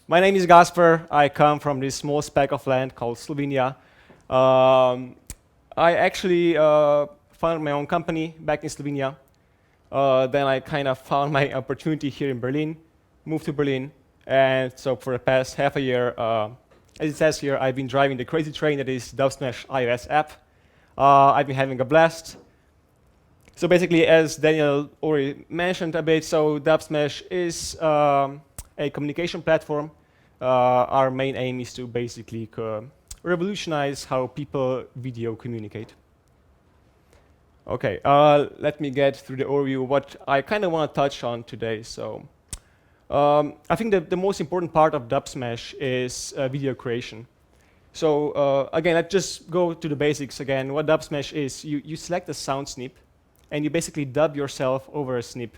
My name is Gasper. I come from this small speck of land called Slovenia. I actually founded my own company back in Slovenia. Then I kind of found my opportunity here in Berlin, moved to Berlin, and so for the past half a year, as it says here, I've been driving the crazy train that is Dubsmash iOS app. I've been having a blast. So basically, as Daniel already mentioned a bit, so Dubsmash is a communication platform. Our main aim is to basically revolutionize how people video communicate. Okay, let me get through the overview what I kind of want to touch on today. So I think that the most important part of Dubsmash is video creation. So again, let's just go to the basics again. What Dubsmash is, you select a sound snip, and you basically dub yourself over a snip.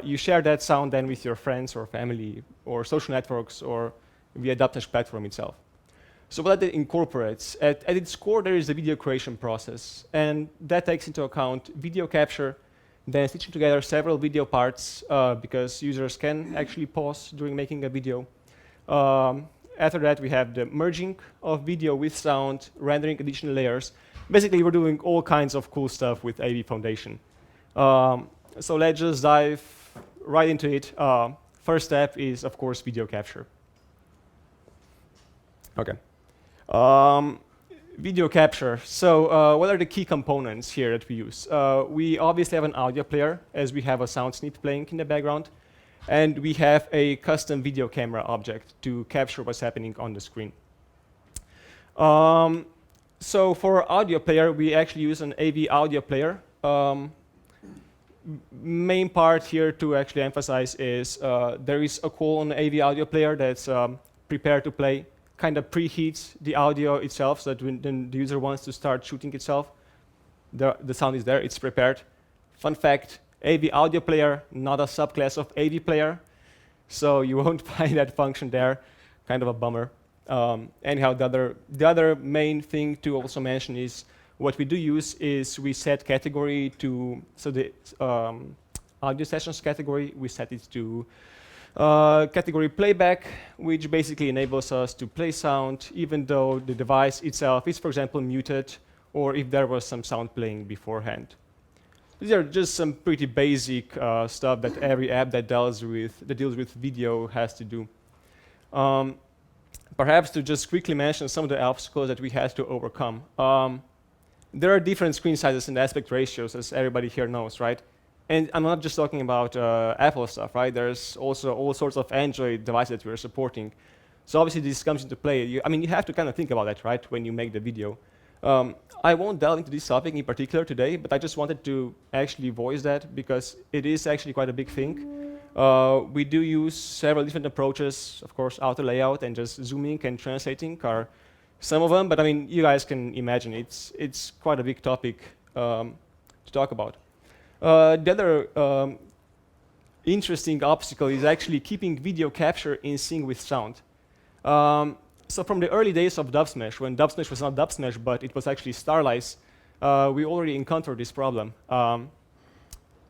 You share that sound then with your friends or family or social networks or via Dubsmash platform itself. So what that incorporates, at its core there is a video creation process, and that takes into account video capture, then stitching together several video parts because users can actually pause during making a video. After that we have the merging of video with sound, rendering additional layers. Basically we're doing all kinds of cool stuff with AVFoundation. So let's just dive right into it. First step is, of course, video capture. Okay. Video capture. So what are the key components here that we use? We obviously have an audio player, as we have a sound snip playing in the background. And we have a custom video camera object to capture what's happening on the screen. So for audio player, we actually use an AV audio player. Main part here to actually emphasize is there is a call on the AV audio player that's prepared to play, kind of preheats the audio itself so that when the user wants to start shooting itself, the sound is there, it's prepared. Fun fact, AV audio player, not a subclass of AV player, so you won't find that function there, kind of a bummer. Anyhow, the other main thing to also mention is what we do use is we set category to, so the audio sessions category, we set it to category playback, which basically enables us to play sound even though the device itself is, for example, muted, or if there was some sound playing beforehand. These are just some pretty basic stuff that every app that deals with video has to do. Perhaps to just quickly mention some of the obstacles that we had to overcome. There are different screen sizes and aspect ratios, as everybody here knows, right? And I'm not just talking about Apple stuff, right? There's also all sorts of Android devices that we're supporting. So obviously this comes into play. You have to kind of think about that, right, when you make the video. I won't delve into this topic in particular today, but I just wanted to actually voice that because it is actually quite a big thing. We do use several different approaches, of course, auto layout and just zooming and translating are some of them, but I mean, you guys can imagine it's quite a big topic to talk about. The other interesting obstacle is actually keeping video capture in sync with sound. So from the early days of Dubsmash, when Dubsmash was not Dubsmash, but it was actually Starlice, we already encountered this problem.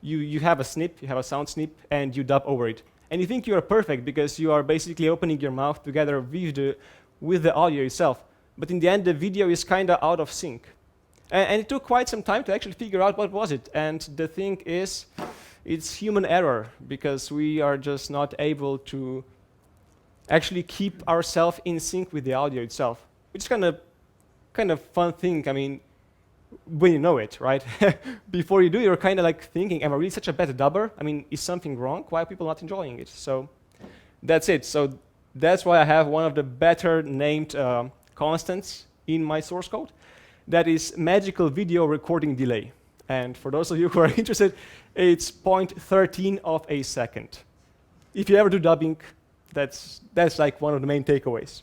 You have a snip, you have a sound snip, and you dub over it. And you think you are perfect because you are basically opening your mouth together with the audio itself. But in the end, the video is kind of out of sync. And it took quite some time to actually figure out what was it. And the thing is, it's human error because we are just not able to actually keep ourselves in sync with the audio itself, which is kind of fun thing. I mean, when you know it, right? Before you do, you're kind of like thinking, am I really such a bad dubber? I mean, is something wrong? Why are people not enjoying it? So that's it. So that's why I have one of the better named constants in my source code. That is magical video recording delay. And for those of you who are interested, it's 0.13 of a second. If you ever do dubbing, that's like one of the main takeaways.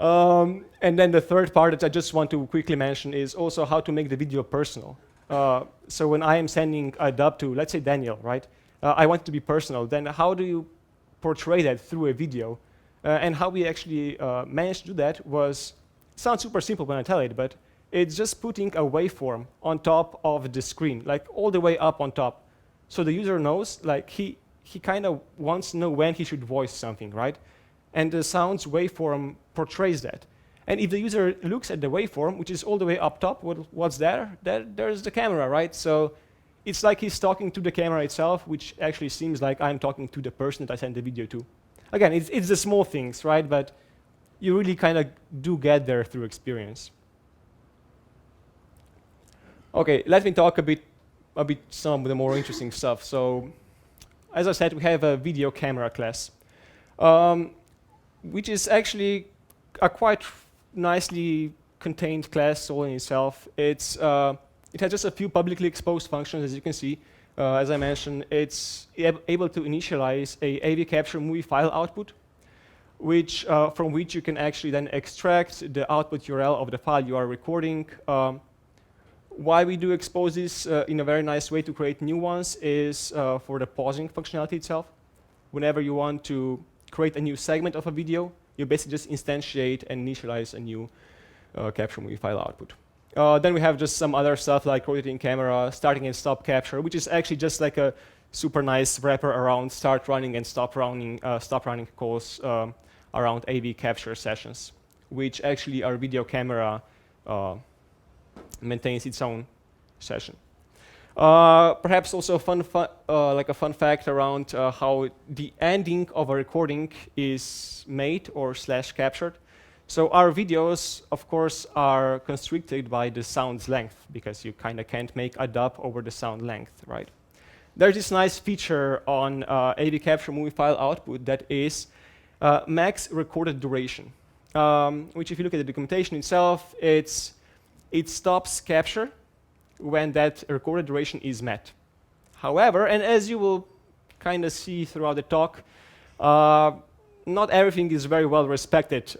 And then the third part that I just want to quickly mention is also how to make the video personal. So when I am sending a dub to, let's say, Daniel, right? I want it to be personal. Then how do you portray that through a video? And how we actually managed to do that sounds super simple when I tell it, but it's just putting a waveform on top of the screen, like all the way up on top. So the user knows, like he kind of wants to know when he should voice something, right? and the sound's waveform portrays that. And if the user looks at the waveform, which is all the way up top, what's there? There's the camera, right? So it's like he's talking to the camera itself, which actually seems like I'm talking to the person that I sent the video to. Again, it's the small things, right? But you really kind of do get there through experience. Okay, let me talk a bit some of the more interesting stuff. So, as I said, we have a video camera class, which is actually a quite nicely contained class all in itself. It has just a few publicly exposed functions, as you can see. As I mentioned, it's able to initialize a AV capture movie file output, from which you can actually then extract the output URL of the file you are recording. Why we do expose this in a very nice way to create new ones is for the pausing functionality itself. Whenever you want to create a new segment of a video, you basically just instantiate and initialize a new capture movie file output. Then we have just some other stuff like rotating camera, starting and stop capture, which is actually just like a super nice wrapper around start running and stop running calls around AV capture sessions, which actually our video camera maintains its own session. Perhaps also like a fun fact around how the ending of a recording is made or /captured. So our videos, of course, are constricted by the sound's length, because you kind of can't make a dub over the sound length, right? There's this nice feature on AV capture movie file output that is max recorded duration, which if you look at the documentation itself, it stops capture when that recorded duration is met. However, and as you will kind of see throughout the talk, not everything is very well respected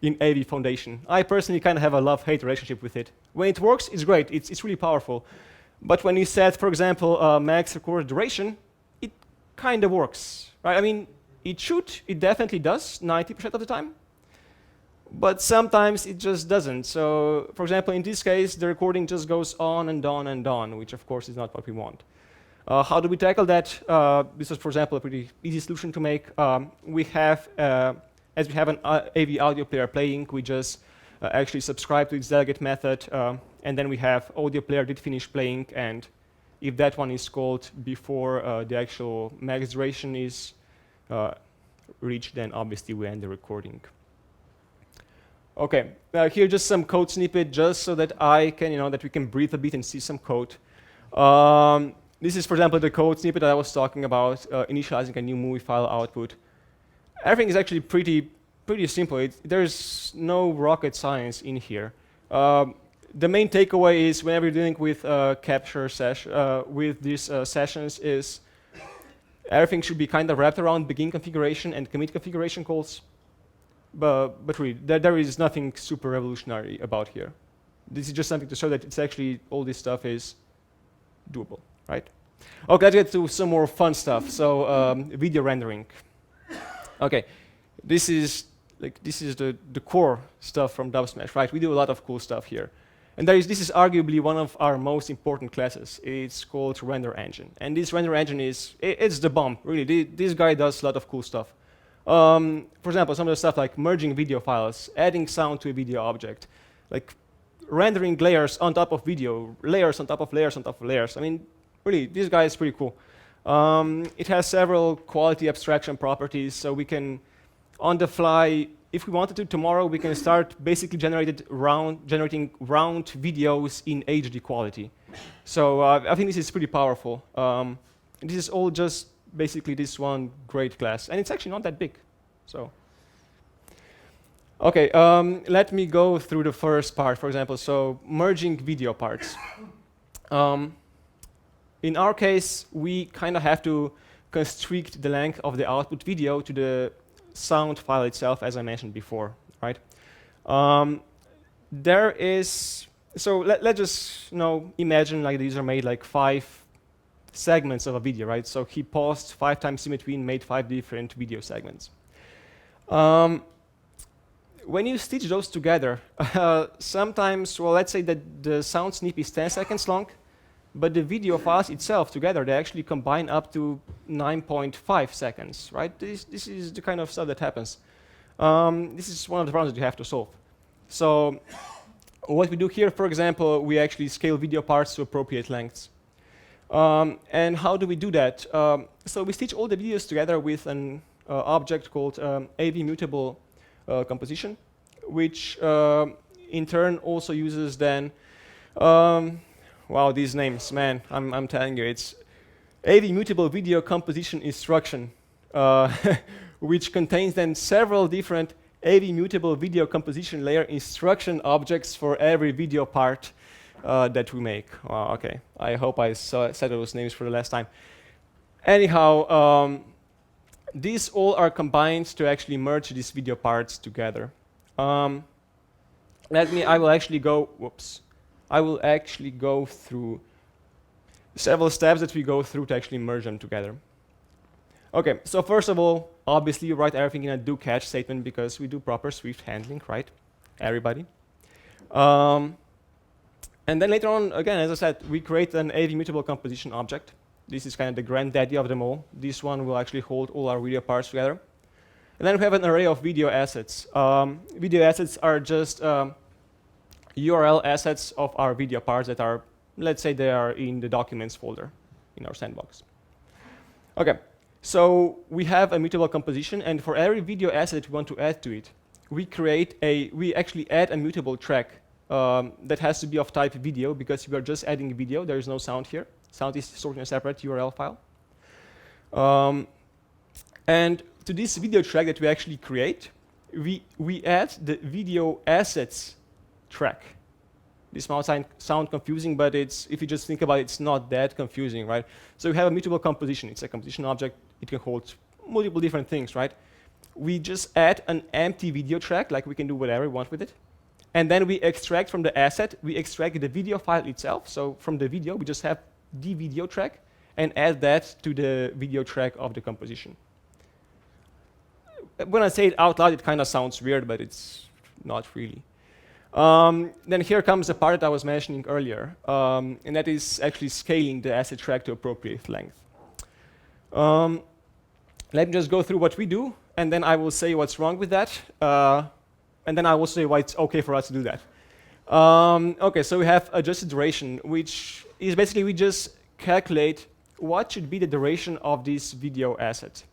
in AVFoundation. I personally kind of have a love-hate relationship with it. When it works, it's great. It's really powerful. But when you set, for example, max recorded duration, it kind of works, right? I mean, it definitely does 90% of the time. But sometimes it just doesn't. So, for example, in this case, the recording just goes on and on and on, which of course is not what we want. How do we tackle that? This is, for example, a pretty easy solution to make. As we have an AV audio player playing, we just actually subscribe to its delegate method, and then we have audio player did finish playing, and if that one is called before the actual max duration is reached, then obviously we end the recording. Okay, here just some code snippet, just so that that we can breathe a bit and see some code. This is, for example, the code snippet that I was talking about, initializing a new movie file output. Everything is actually pretty simple. There's no rocket science in here. The main takeaway is whenever you're dealing with capture with these sessions is everything should be kind of wrapped around begin configuration and commit configuration calls. But really, there is nothing super revolutionary about here. This is just something to show that it's actually all this stuff is doable, right? Okay, let's get to some more fun stuff. So video rendering. Okay, this is the core stuff from Dubsmash, right? We do a lot of cool stuff here. And this is arguably one of our most important classes. It's called render engine. And this render engine it's the bomb, really. This guy does a lot of cool stuff. For example, some of the stuff like merging video files, adding sound to a video object, like rendering layers on top of video, layers on top of layers on top of layers. I mean, really, this guy is pretty cool. It has several quality abstraction properties, so we can, on the fly, if we wanted to tomorrow, we can start basically generating round videos in HD quality. So I think this is pretty powerful. This is all just basically this one great class, and it's actually not that big. So, okay, let me go through the first part, for example. So, merging video parts. In our case, we kind of have to constrict the length of the output video to the sound file itself, as I mentioned before, right? So let's just imagine like the user made like 5 segments of a video, right? So he paused 5 times in between, made 5 different video segments. When you stitch those together, sometimes, well, let's say that the sound snip is 10 seconds long, but the video files itself together, they actually combine up to 9.5 seconds, right? This is the kind of stuff that happens. This is one of the problems that you have to solve. So what we do here, for example, we actually scale video parts to appropriate lengths. And how do we do that? So we stitch all the videos together with an object called AVMutable composition, which in turn also uses then, wow, these names, man, I'm telling you, it's AVMutable video composition instruction, which contains then several different AVMutable video composition layer instruction objects for every video part that we make. Okay, I hope I said those names for the last time. Anyhow, these all are combined to actually merge these video parts together. I will actually go through several steps that we go through to actually merge them together. Okay, so first of all, obviously you write everything in a do catch statement because we do proper Swift handling, right? Everybody. And then later on, again, as I said, we create an AVMutable composition object. This is kind of the granddaddy of them all. This one will actually hold all our video parts together. And then we have an array of video assets. Video assets are just URL assets of our video parts that are, let's say they are in the documents folder in our sandbox. Okay, so we have a mutable composition, and for every video asset we want to add to it, we actually add a mutable track that has to be of type video because we are just adding video. There is no sound here. Sound is stored in a separate URL file. And to this video track that we actually create, we add the video assets track. This might sound confusing, but if you just think about it, it's not that confusing, right? So we have a mutable composition. It's a composition object. It can hold multiple different things, right? We just add an empty video track, like we can do whatever we want with it. And then we extract from the asset, we extract the video file itself. So from the video, we just have the video track and add that to the video track of the composition. When I say it out loud, it kind of sounds weird, but it's not really. Then here comes the part that I was mentioning earlier, and that is actually scaling the asset track to appropriate length. Let me just go through what we do, and then I will say what's wrong with that, and then I will say why it's okay for us to do that. Okay, so we have adjusted duration, which is basically we just calculate what should be the duration of this video asset.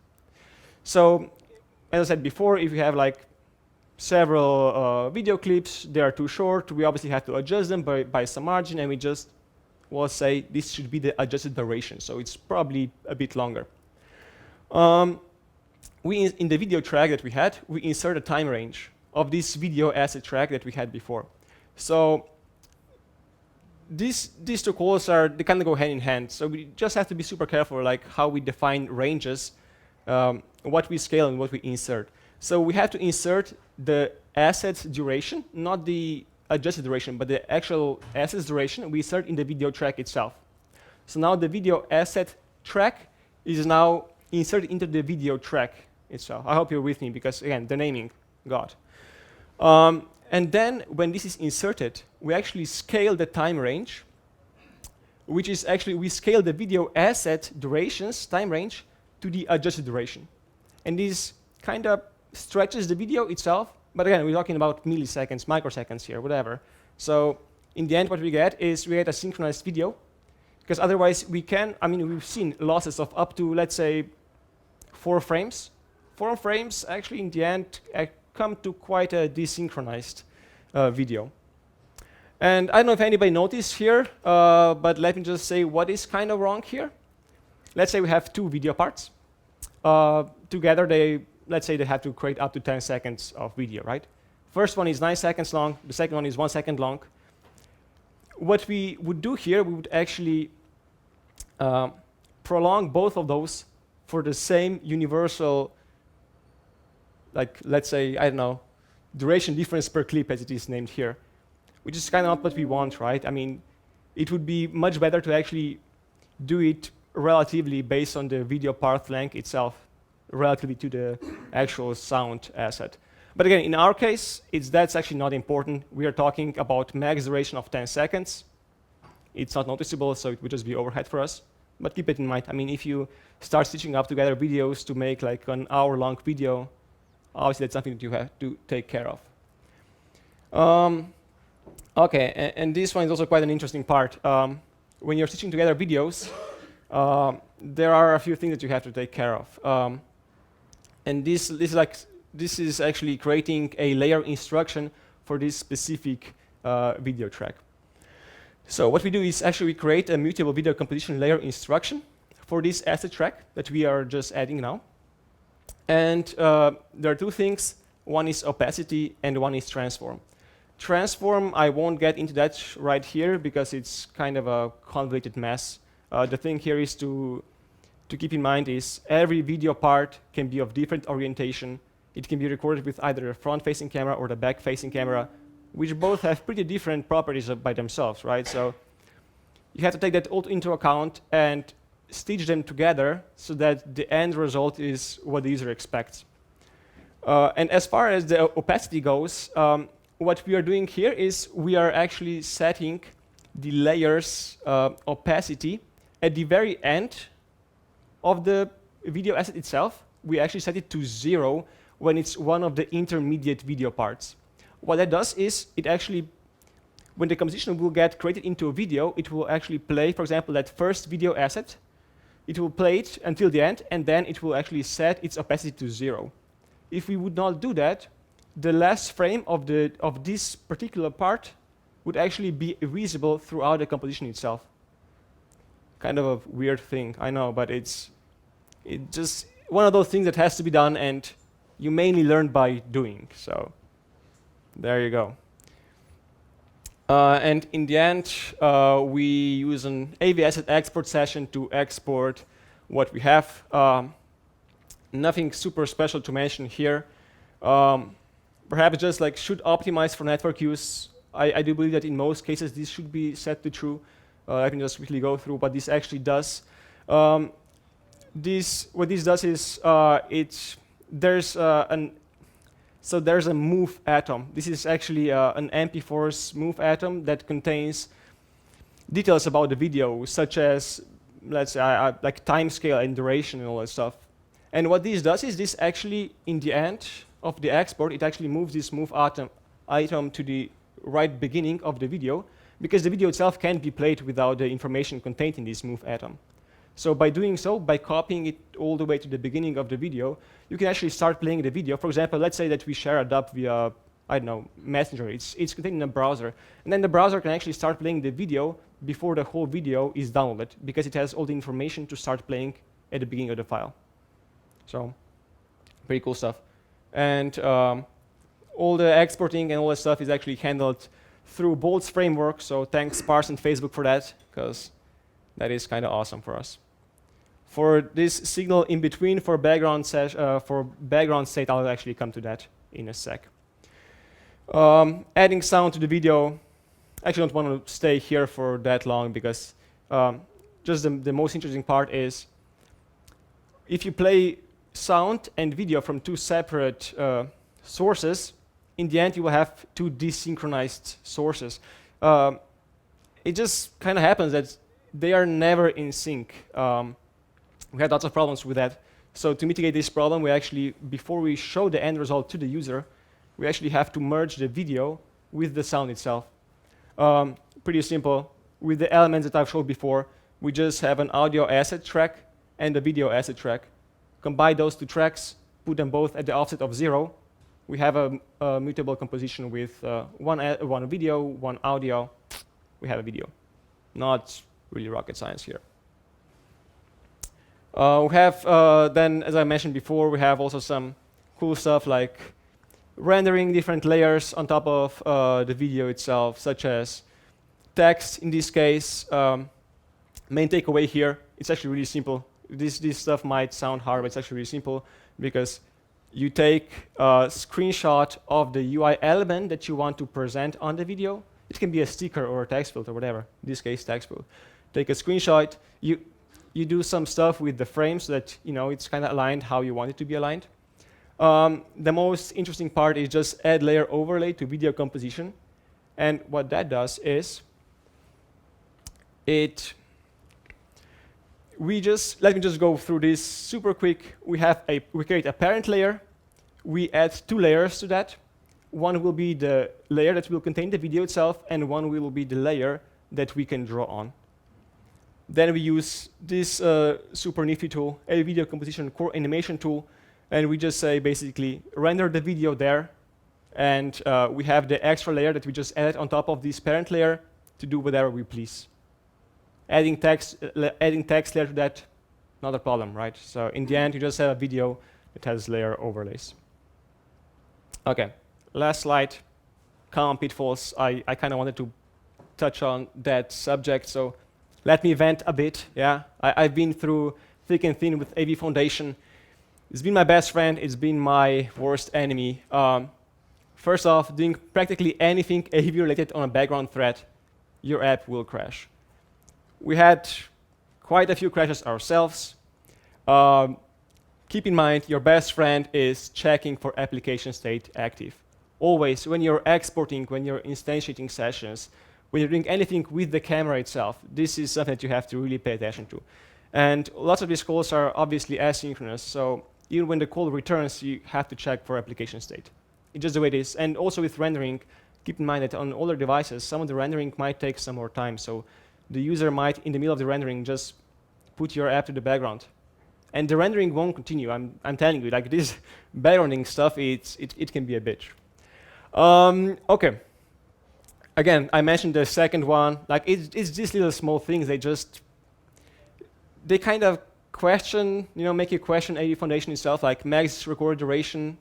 So, as I said before, if you have like several video clips, they are too short, we obviously have to adjust them by some margin, and we just will say this should be the adjusted duration, so it's probably a bit longer. In the video track that we had, we insert a time range of this video asset track that we had before. So these two calls they kind of go hand in hand, so we just have to be super careful like how we define ranges, what we scale and what we insert. So we have to insert the asset's duration, not the adjusted duration, but the actual asset's duration we insert in the video track itself. So now the video asset track is now inserted into the video track itself. I hope you're with me because, again, the naming, God. And then when this is inserted, we actually scale the time range, which is actually, we scale the video asset durations, time range, to the adjusted duration. And this kind of stretches the video itself, but again, we're talking about milliseconds, microseconds here, whatever. So in the end, what we get is we get a synchronized video, because otherwise we've seen losses of up to, let's say, 4 frames. 4 frames actually in the end come to quite a desynchronized video. And I don't know if anybody noticed here, but let me just say what is kind of wrong here. Let's say we have 2 video parts. Together, let's say they have to create up to 10 seconds of video, right? First one is 9 seconds long, the second one is 1 second long. What we would do here, we would actually prolong both of those for the same universal, like, let's say, I don't know, duration difference per clip as it is named here, which is kind of not what we want, right? I mean, it would be much better to actually do it relatively based on the video path length itself, relatively to the actual sound asset. But again, in our case, that's actually not important. We are talking about max duration of 10 seconds. it's not noticeable, so it would just be overhead for us. But keep it in mind. I mean, if you start stitching up together videos to make like an hour-long video, obviously that's something that you have to take care of. Okay, and this one is also quite an interesting part. When you're stitching together videos, there are a few things that you have to take care of. And this is actually creating a layer instruction for this specific video track. So what we do is actually we create a mutable video composition layer instruction for this asset track that we are just adding now. And there are two things. One is opacity and one is transform. Transform, I won't get into that right here because it's kind of a convoluted mess. The thing here is to keep in mind is every video part can be of different orientation. It can be recorded with either a front-facing camera or the back-facing camera, which both have pretty different properties by themselves, right? So you have to take that all into account and stitch them together so that the end result is what the user expects. And as far as the opacity goes, what we are doing here is we are actually setting the layer's opacity at the very end of the video asset itself. We actually set it to 0 when it's one of the intermediate video parts. What that does is it actually, when the composition will get created into a video, it will actually play, for example, that first video asset. It will play it until the end, and then it will actually set its opacity to 0. If we would not do that, the last frame of this particular part would actually be visible throughout the composition itself. Kind of a weird thing, I know, but it's just one of those things that has to be done, and you mainly learn by doing. So there you go. And in the end, we use an AV asset export session to export what we have. Nothing super special to mention here. Perhaps just like should optimize for network use. I do believe that in most cases this should be set to true. I can just quickly go through what this actually does. What this does is there's a move atom. This is actually an MP4's move atom that contains details about the video, such as, let's say, like time scale and duration and all that stuff. And what this does is this actually, in the end of the export, it actually moves this move item to the right beginning of the video, because the video itself can't be played without the information contained in this move atom. So by doing so, by copying it all the way to the beginning of the video, you can actually start playing the video. For example, let's say that we share a dub via, I don't know, Messenger. It's contained in a browser. And then the browser can actually start playing the video before the whole video is downloaded, because it has all the information to start playing at the beginning of the file. So pretty cool stuff. And all the exporting and all that stuff is actually handled through Bolt's framework. So thanks Parse and Facebook for that, because that is kind of awesome for us. For this signal in between for background state, I'll actually come to that in a sec. Adding sound to the video, I actually don't want to stay here for that long, because just the most interesting part is if you play sound and video from two separate sources, in the end you will have two desynchronized sources. It just kind of happens that they are never in sync. We had lots of problems with that. So to mitigate this problem, we actually, before we show the end result to the user, we actually have to merge the video with the sound itself. Pretty simple. With the elements that I've showed before, we just have an audio asset track and a video asset track. Combine those two tracks, put them both at the offset of 0. We have a mutable composition with one video, one audio. We have a video. Not really rocket science here. We have then, as I mentioned before, we have also some cool stuff like rendering different layers on top of the video itself, such as text in this case. Main takeaway here, it's actually really simple. This stuff might sound hard, but it's actually really simple, because you take a screenshot of the UI element that you want to present on the video. It can be a sticker or a text field or whatever. In this case, text field. Take a screenshot. You do some stuff with the frame so that it's kind of aligned how you want it to be aligned. The most interesting part is just add layer overlay to video composition. And what that does is Let me just go through this super quick. We create a parent layer. We add 2 layers to that. One will be the layer that will contain the video itself, and one will be the layer that we can draw on. Then we use this super nifty tool, a video composition core animation tool, and we just say basically render the video there, and we have the extra layer that we just add on top of this parent layer to do whatever we please. Adding text layer to that, not a problem, right? So in the end, you just have a video that has layer overlays. Okay, last slide, common pitfalls. I kind of wanted to touch on that subject, so let me vent a bit, yeah? I've been through thick and thin with AVFoundation. It's been my best friend, it's been my worst enemy. First off, doing practically anything AV related on a background thread, your app will crash. We had quite a few crashes ourselves. Keep in mind, your best friend is checking for application state active. Always, when you're exporting, when you're instantiating sessions, when you're doing anything with the camera itself, this is something that you have to really pay attention to. And lots of these calls are obviously asynchronous, so even when the call returns, you have to check for application state. It's just the way it is. And also with rendering, keep in mind that on older devices, some of the rendering might take some more time, so the user might, in the middle of the rendering, just put your app to the background. And the rendering won't continue. I'm telling you, like this backgrounding stuff, it can be a bitch. Okay. Again, I mentioned the second one. Like it's these little small things. They kind of question, make you question AVFoundation itself. Like max record duration,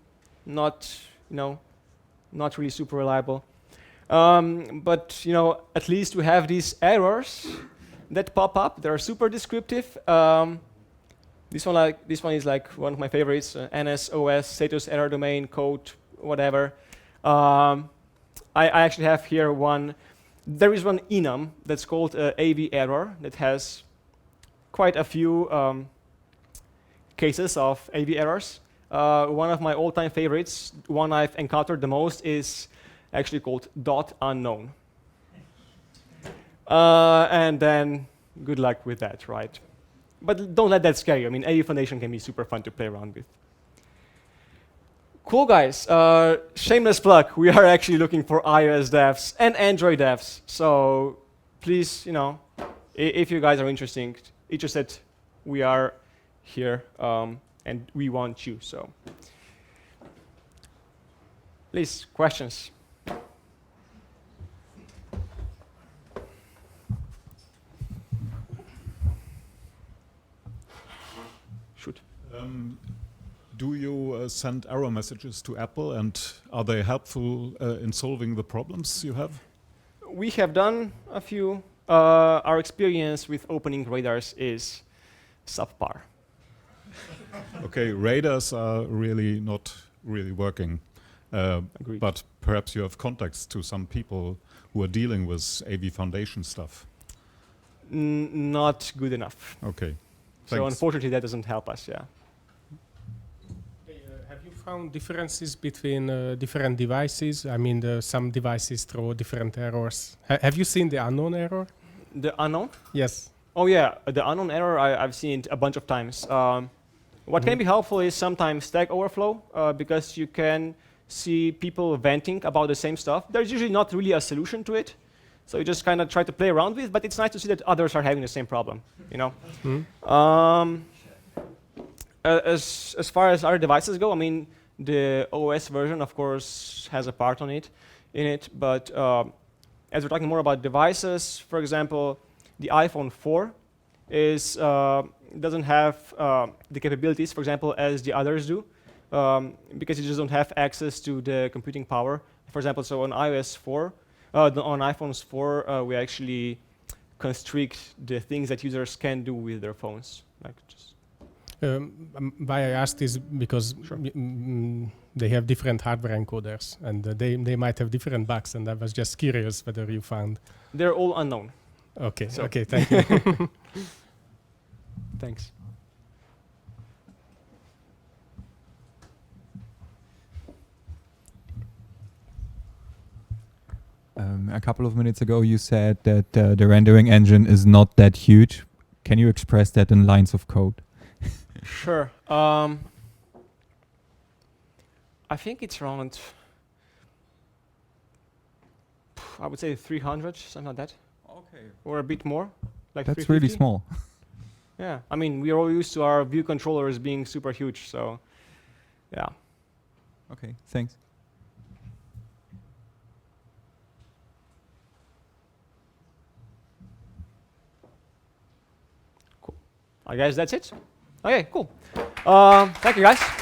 not really super reliable. But at least we have these errors that pop up. They're super descriptive. This one is like one of my favorites. NSOS status error domain code whatever. I actually have here one. There is one enum that's called AV error that has quite a few cases of AV errors. One of my all-time favorites, one I've encountered the most, is actually called .unknown. And then good luck with that, right? But don't let that scare you. I mean, AVFoundation can be super fun to play around with. Cool, guys. Shameless plug. We are actually looking for iOS devs and Android devs. So please, if you guys are interested, we are here, and we want you. So please, questions. Shoot. Do you send error messages to Apple, and are they helpful in solving the problems you have? We have done a few. Our experience with opening radars is subpar. Okay, radars are really not really working. But perhaps you have contacts to some people who are dealing with AVFoundation stuff. Not good enough. Okay. So Thanks. unfortunately, that doesn't help us, yeah. Have you found differences between different devices? I mean, some devices throw different errors. Have you seen the unknown error? The unknown? Yes. Oh yeah, the unknown error, I've seen it a bunch of times. What can be helpful is sometimes Stack Overflow, because you can see people venting about the same stuff. There's usually not really a solution to it, so you just kind of try to play around with, but it's nice to see that others are having the same problem, As far as our devices go, I mean, the OS version, of course, has a part in it, but as we're talking more about devices, for example, the iPhone 4 doesn't have the capabilities, for example, as the others do, because you just don't have access to the computing power. For example, so on iOS 4, on iPhones 4, we actually constrict the things that users can do with their phones. Like just why I asked is because they have different hardware encoders, and they might have different bugs, and I was just curious whether you found. They're all unknown. Okay, So okay, thank you. Thanks. A couple of minutes ago, you said that the rendering engine is not that huge. Can you express that in lines of code? Sure. I think it's around, I would say 300, something like that. Okay. Or a bit more. Like That's really 350. small. Yeah. I mean, we are all used to our view controllers being super huge, so yeah. Okay, thanks. I guess that's it. Okay, cool. Thank you, guys.